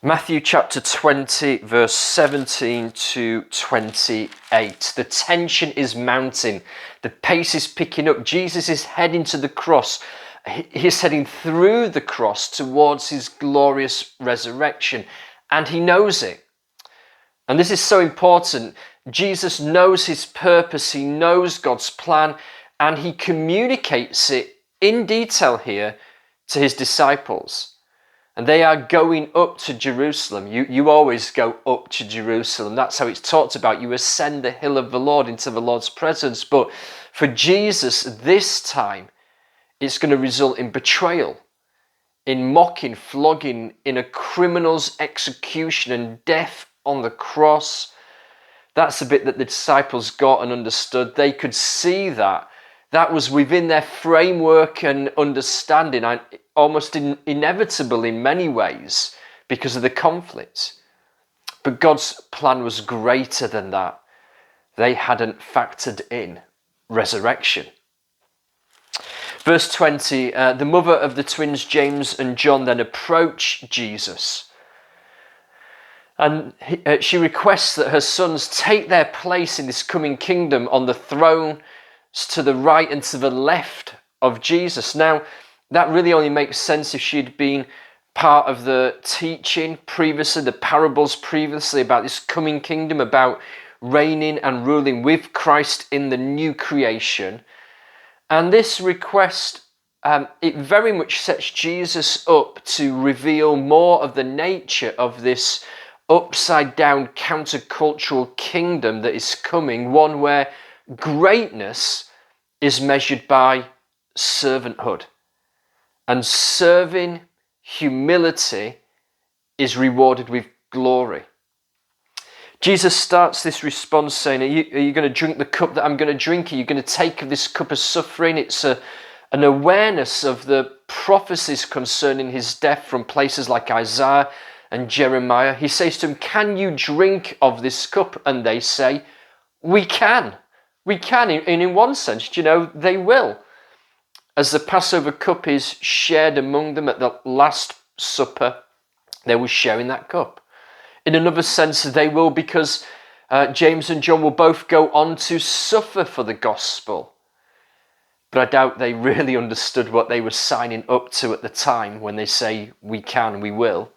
Matthew chapter 20, verse 17 to 28. The tension is mounting. The pace is picking up. Jesus is heading to the cross. He's heading through the cross towards his glorious resurrection. And he knows it. And this is so important. Jesus knows his purpose. He knows God's plan. And he communicates it in detail here to his disciples. And they are going up to Jerusalem. You always go up to Jerusalem. That's how it's talked about. You ascend the hill of the Lord into the Lord's presence. But for Jesus, this time, it's going to result in betrayal, in mocking, flogging, in a criminal's execution and death on the cross. That's the bit that the disciples got and understood. They could see that. That was within their framework and understanding, almost inevitable in many ways because of the conflict. But God's plan was greater than that. They hadn't factored in resurrection. Verse 20, the mother of the twins, James and John, then approach Jesus. And she requests that her sons take their place in this coming kingdom on the throne to the right and to the left of Jesus. Now, that really only makes sense if she'd been part of the teaching previously, the parables previously about this coming kingdom, about reigning and ruling with Christ in the new creation. And this request, it very much sets Jesus up to reveal more of the nature of this upside down countercultural kingdom that is coming, one where greatness is measured by servanthood. And serving humility is rewarded with glory. Jesus starts this response saying, are you going to drink the cup that I'm going to drink? Are you going to take this cup of suffering? It's an awareness of the prophecies concerning his death from places like Isaiah and Jeremiah. He says to them, can you drink of this cup? And they say, we can. We can. And in one sense, they will. As the Passover cup is shared among them at the Last Supper, they will share in that cup. In another sense, they will, because James and John will both go on to suffer for the gospel. But I doubt they really understood what they were signing up to at the time when they say, we can, we will.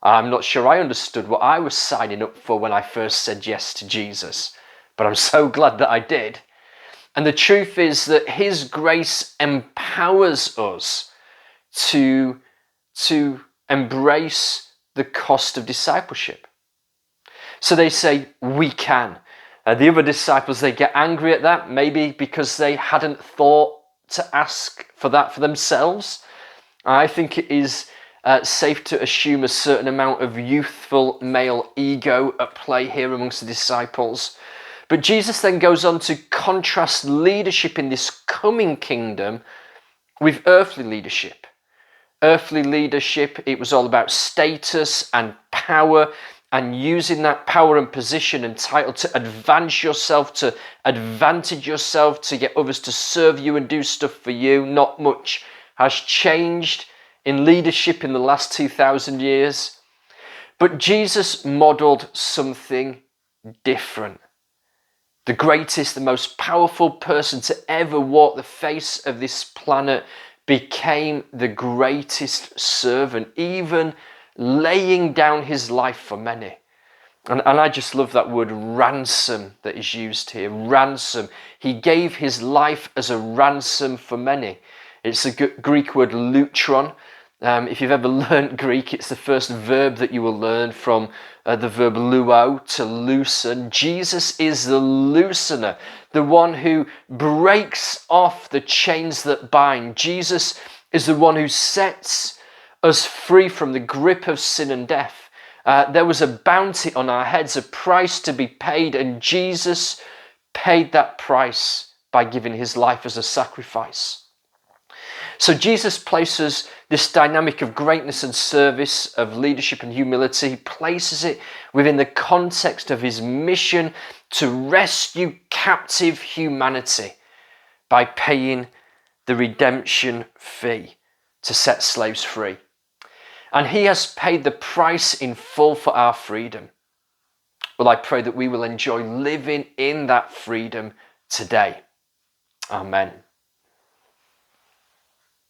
I'm not sure I understood what I was signing up for when I first said yes to Jesus. But I'm so glad that I did. And the truth is that his grace empowers us to embrace the cost of discipleship. So they say, we can. The other disciples, they get angry at that, maybe because they hadn't thought to ask for that for themselves. I think it is safe to assume a certain amount of youthful male ego at play here amongst the disciples. But Jesus then goes on to contrast leadership in this coming kingdom with earthly leadership. Earthly leadership, it was all about status and power and using that power and position and title to advance yourself, to advantage yourself, to get others to serve you and do stuff for you. Not much has changed in leadership in the last 2,000 years. But Jesus modeled something different. The greatest, the most powerful person to ever walk the face of this planet became the greatest servant, even laying down his life for many. And I just love that word ransom that is used here, ransom. He gave his life as a ransom for many. It's the Greek word lutron. If you've ever learnt Greek, it's the first verb that you will learn from the verb luo, to loosen. Jesus is the loosener, the one who breaks off the chains that bind. Jesus is the one who sets us free from the grip of sin and death. There was a bounty on our heads, a price to be paid, and Jesus paid that price by giving his life as a sacrifice. So Jesus places this dynamic of greatness and service, of leadership and humility, he places it within the context of his mission to rescue captive humanity by paying the redemption fee to set slaves free. And he has paid the price in full for our freedom. Well, I pray that we will enjoy living in that freedom today. Amen.